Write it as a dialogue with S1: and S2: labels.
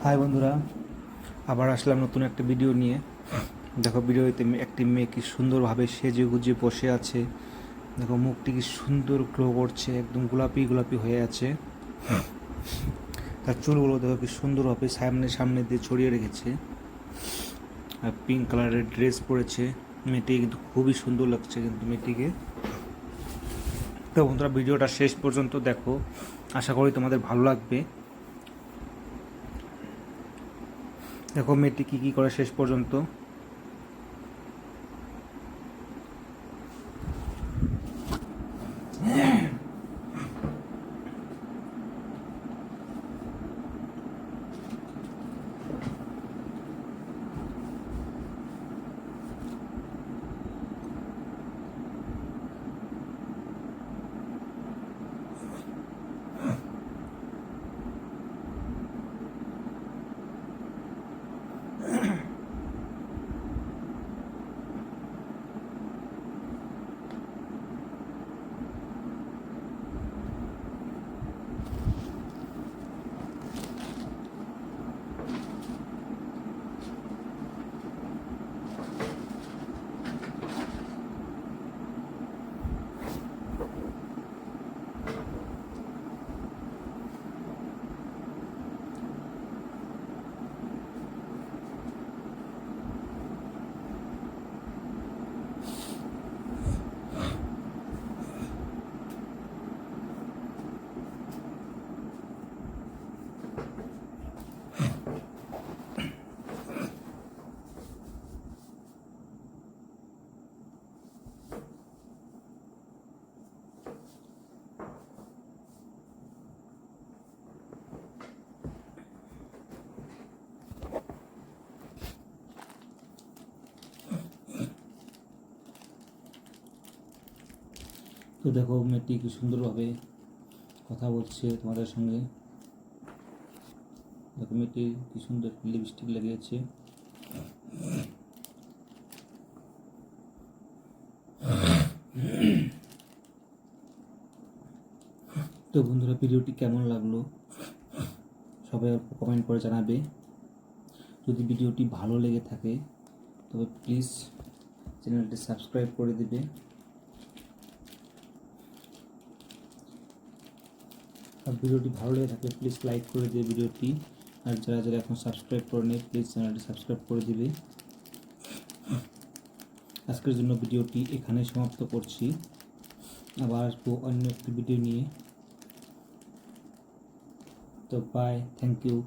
S1: High বন্ধুরা, আবার আসলাম নতুন একটা ভিডিও নিয়ে। দেখো ভিডিওতে একটি মেয়ে কি সুন্দরভাবে সেজে গুজে বসে আছে। দেখো মুখটি কি সুন্দর গ্লো করছে, একদম গোলাপি গোলাপি হয়ে আছে। তার চুলগুলো দেখো কি সুন্দরভাবে সামনে সামনে দিয়ে ছড়িয়ে রেখেছে, আর পিঙ্ক কালারের ড্রেস পরেছে। মেয়েটি কিন্তু খুবই সুন্দর লাগছে কিন্তু মেয়েটিকে। তো বন্ধুরা, ভিডিওটা শেষ পর্যন্ত দেখো, আশা করি তোমাদের ভালো লাগবে। দেখো মেয়েটি কী কী করে শেষ পর্যন্ত। তো দেখো মেয়েটি কি সুন্দরভাবে কথা বলছে তোমাদের সঙ্গে। দেখো মেয়েটি কি সুন্দর লিপস্টিক লাগিয়েছে। তো বন্ধুরা, ভিডিওটি কেমন লাগলো সবাই কমেন্ট করে জানাবে। যদি ভিডিওটি ভালো লেগে থাকে তবে প্লিজ চ্যানেলটি সাবস্ক্রাইব করে দিবে। আর ভিডিওটি ভালো লেগে থাকলে প্লিজ লাইক করে দিবে ভিডিওটি। আর যারা যারা এখন সাবস্ক্রাইব করে নেই প্লিজ চ্যানেলটি সাবস্ক্রাইব করে দিবে। আজকের জন্য ভিডিওটি এখানেই সমাপ্ত করছি। আবার আসবো অন্য একটি ভিডিও নিয়ে। তো বাই, থ্যাংক ইউ।